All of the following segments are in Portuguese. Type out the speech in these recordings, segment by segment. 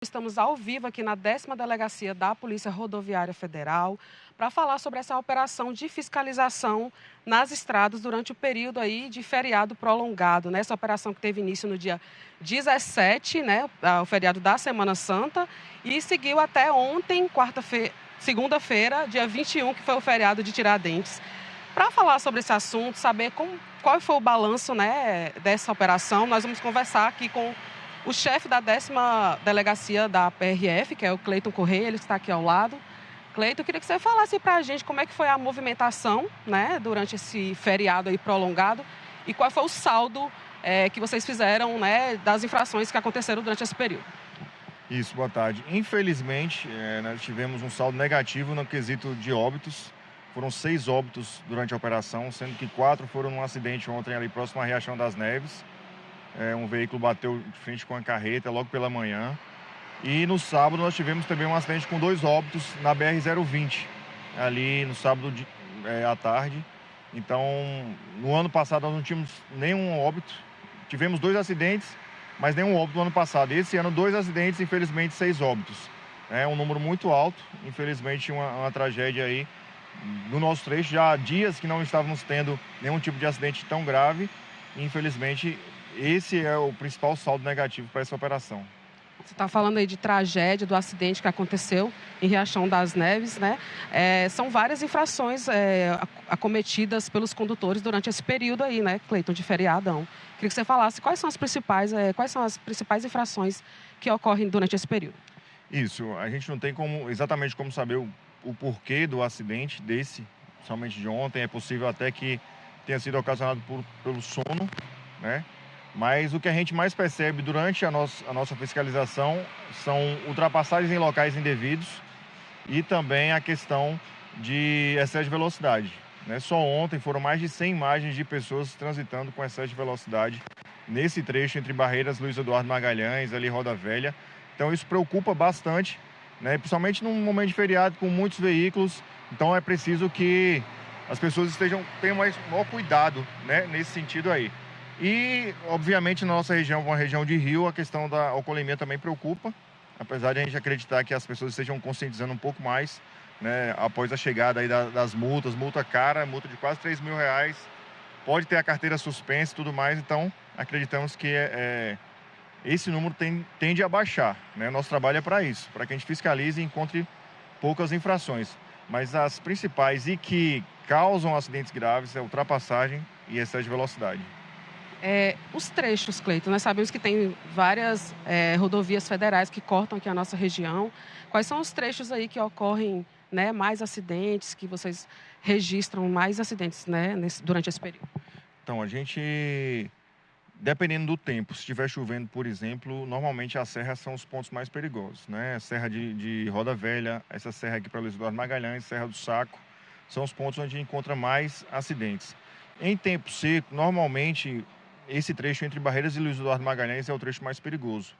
Estamos ao vivo aqui na 10ª Delegacia da Polícia Rodoviária Federal para falar sobre essa operação de fiscalização nas estradas durante o período aí de feriado prolongado, né? Essa operação que teve início no dia 17, né? O feriado da Semana Santa, e seguiu até ontem, segunda-feira, dia 21, que foi o feriado de Tiradentes. Para falar sobre esse assunto, saber qual foi o balanço, né, dessa operação, nós vamos conversar aqui com o chefe da 10ª Delegacia da PRF, que é o Cleiton Correia, ele está aqui ao lado. Cleiton, eu queria que você falasse para a gente como é que foi a movimentação, né, durante esse feriado aí prolongado e qual foi o saldo que vocês fizeram, né, das infrações que aconteceram durante esse período. Isso, boa tarde. Infelizmente, nós tivemos um saldo negativo no quesito de óbitos. Foram 6 óbitos durante a operação, sendo que 4 foram num acidente ontem ali próximo à Riachão das Neves. Um veículo bateu de frente com a carreta logo pela manhã. E no sábado nós tivemos também um acidente com 2 óbitos na BR-020, ali no sábado à tarde. Então, no ano passado nós não tínhamos nenhum óbito. Tivemos 2 acidentes, mas nenhum óbito no ano passado. Esse ano, 2 acidentes, infelizmente 6 óbitos. É um número muito alto, infelizmente uma tragédia aí. No nosso trecho, já há dias que não estávamos tendo nenhum tipo de acidente tão grave. E, infelizmente, esse é o principal saldo negativo para essa operação. Você está falando aí de tragédia, do acidente que aconteceu em Riachão das Neves, né? São várias infrações acometidas pelos condutores durante esse período aí, né, Cleiton, de feriadão. Queria que você falasse quais são as principais infrações que ocorrem durante esse período. Isso, a gente não tem exatamente como saber o porquê do acidente somente de ontem. É possível até que tenha sido ocasionado pelo sono, né? Mas o que a gente mais percebe durante a nossa fiscalização são ultrapassagens em locais indevidos e também a questão de excesso de velocidade, né? Só ontem foram mais de 100 imagens de pessoas transitando com excesso de velocidade nesse trecho entre Barreiras, Luiz Eduardo Magalhães, ali Roda Velha. Então isso preocupa bastante, né? Principalmente num momento de feriado com muitos veículos. Então é preciso que as pessoas tenham maior cuidado, né, nesse sentido aí. E, obviamente, na nossa região, uma região de rio, a questão da alcoolemia também preocupa, apesar de a gente acreditar que as pessoas estejam conscientizando um pouco mais, né, após a chegada aí das multas, multa cara, multa de quase R$3.000, pode ter a carteira suspensa e tudo mais. Então acreditamos que esse número tende a baixar, né? Nosso trabalho é para isso, para que a gente fiscalize e encontre poucas infrações. Mas as principais e que causam acidentes graves é ultrapassagem e excesso de velocidade. Os trechos, Cleiton, nós sabemos que tem várias rodovias federais que cortam aqui a nossa região. Quais são os trechos aí que ocorrem, né, mais acidentes, que vocês registram mais acidentes, né, durante esse período? Então, dependendo do tempo, se estiver chovendo, por exemplo, normalmente as serras são os pontos mais perigosos, né? Serra de Roda Velha, essa serra aqui para Luiz Eduardo Magalhães, Serra do Saco, são os pontos onde encontra mais acidentes. Em tempo seco, normalmente, esse trecho entre Barreiras e Luiz Eduardo Magalhães é o trecho mais perigoso.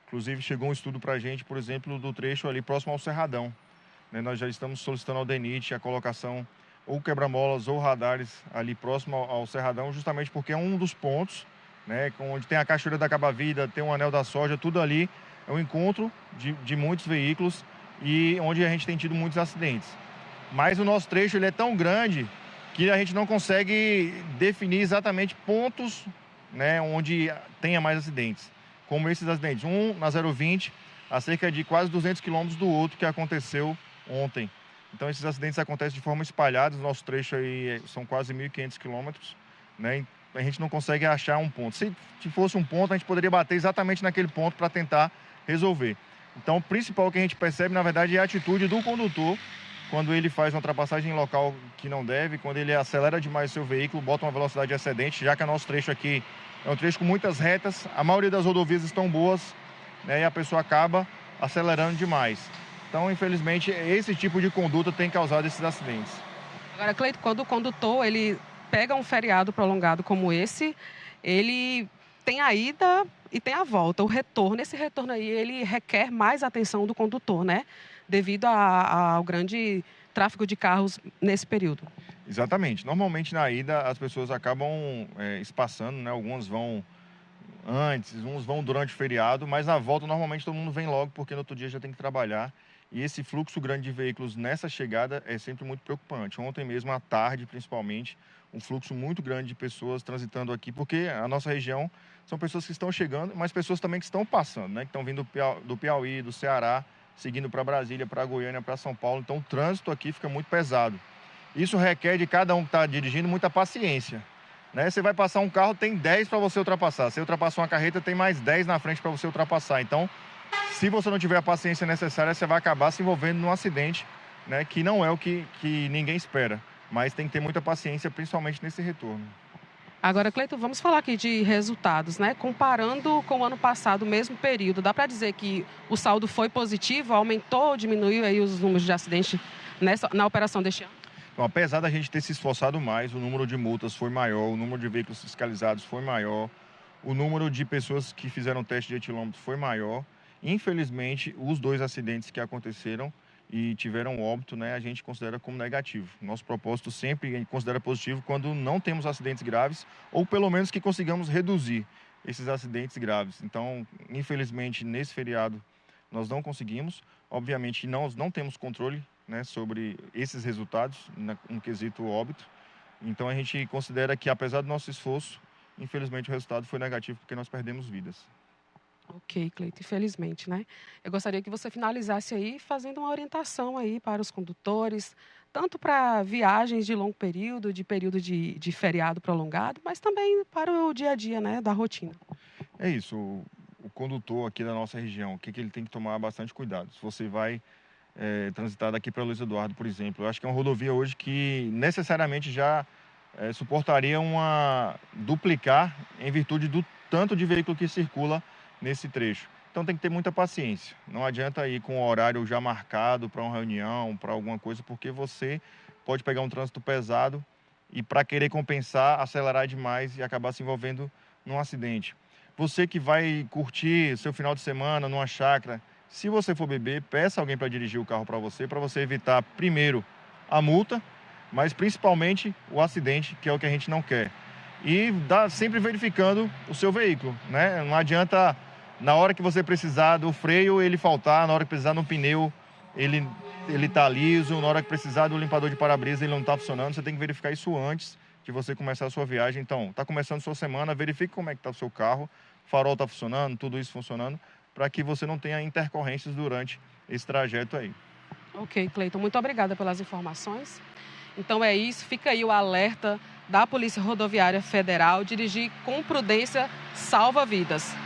Inclusive, chegou um estudo para a gente, por exemplo, do trecho ali próximo ao Cerradão, né? Nós já estamos solicitando ao DENIT a colocação ou quebra-molas ou radares ali próximo ao Cerradão, justamente porque é um dos pontos, né, onde tem a Cachoeira da Caba-Vida, tem o Anel da Soja, tudo ali é um encontro de muitos veículos e onde a gente tem tido muitos acidentes. Mas o nosso trecho ele é tão grande que a gente não consegue definir exatamente pontos, né, onde tenha mais acidentes, como esses acidentes. Um na 020, a cerca de quase 200 quilômetros do outro, que aconteceu ontem. Então esses acidentes acontecem de forma espalhada. O nosso trecho aí são quase 1.500 quilômetros, né? A gente não consegue achar um ponto. Se fosse um ponto, a gente poderia bater exatamente naquele ponto para tentar resolver. Então o principal que a gente percebe, na verdade, é a atitude do condutor quando ele faz uma ultrapassagem em local que não deve, quando ele acelera demais o seu veículo, bota uma velocidade excedente, já que o nosso trecho aqui é um trecho com muitas retas, a maioria das rodovias estão boas, né, e a pessoa acaba acelerando demais. Então, infelizmente, esse tipo de conduta tem causado esses acidentes. Agora, Cleiton, quando o condutor ele pega um feriado prolongado como esse, ele tem a ida e tem a volta, o retorno. Esse retorno aí, ele requer mais atenção do condutor, né? Devido ao grande tráfego de carros nesse período. Exatamente. Normalmente, na ida, as pessoas acabam espaçando, né? Algumas vão antes, uns vão durante o feriado, mas na volta normalmente todo mundo vem logo porque no outro dia já tem que trabalhar. E esse fluxo grande de veículos nessa chegada é sempre muito preocupante. Ontem mesmo, à tarde, principalmente, um fluxo muito grande de pessoas transitando aqui, porque a nossa região são pessoas que estão chegando, mas pessoas também que estão passando, né? Que estão vindo do Piauí, do Ceará, seguindo para Brasília, para Goiânia, para São Paulo. Então o trânsito aqui fica muito pesado. Isso requer de cada um que está dirigindo muita paciência, né? Você vai passar um carro, tem 10 para você ultrapassar. Você ultrapassou uma carreta, tem mais 10 na frente para você ultrapassar. Então, se você não tiver a paciência necessária, você vai acabar se envolvendo num acidente, né? Que não é o que ninguém espera. Mas tem que ter muita paciência, principalmente nesse retorno. Agora, Cleiton, vamos falar aqui de resultados, né? Comparando com o ano passado, o mesmo período, dá para dizer que o saldo foi positivo, aumentou, diminuiu aí os números de acidente na operação deste ano? Então, apesar da gente ter se esforçado mais, o número de multas foi maior, o número de veículos fiscalizados foi maior, o número de pessoas que fizeram teste de etilômetro foi maior. Infelizmente, os 2 acidentes que aconteceram e tiveram óbito, né, a gente considera como negativo. Nosso propósito sempre a gente considera positivo quando não temos acidentes graves ou pelo menos que consigamos reduzir esses acidentes graves. Então, infelizmente, nesse feriado nós não conseguimos. Obviamente, nós não temos controle, né, sobre esses resultados no quesito óbito. Então, a gente considera que, apesar do nosso esforço, infelizmente o resultado foi negativo porque nós perdemos vidas. Ok, Cleiton, infelizmente, né? Eu gostaria que você finalizasse aí fazendo uma orientação aí para os condutores, tanto para viagens de longo período, de período de feriado prolongado, mas também para o dia a dia, né, da rotina. É isso, o condutor aqui da nossa região, o que ele tem que tomar bastante cuidado. Se você vai transitar daqui para Luiz Eduardo, por exemplo, eu acho que é uma rodovia hoje que necessariamente já suportaria duplicar em virtude do tanto de veículo que circula nesse trecho. Então tem que ter muita paciência. Não adianta ir com o horário já marcado para uma reunião, para alguma coisa, porque você pode pegar um trânsito pesado e para querer compensar, acelerar demais e acabar se envolvendo num acidente. Você que vai curtir seu final de semana numa chácara, se você for beber, peça alguém para dirigir o carro para você evitar, primeiro, a multa, mas principalmente o acidente, que é o que a gente não quer. E sempre verificando o seu veículo, né? Não adianta, na hora que você precisar do freio, ele faltar, na hora que precisar do pneu, ele tá liso, na hora que precisar do limpador de para-brisa, ele não está funcionando. Você tem que verificar isso antes de você começar a sua viagem. Então, está começando a sua semana, verifique como é que está o seu carro, farol está funcionando, tudo isso funcionando, para que você não tenha intercorrências durante esse trajeto aí. Ok, Cleiton, muito obrigada pelas informações. Então é isso, fica aí o alerta da Polícia Rodoviária Federal: dirigir com prudência salva vidas.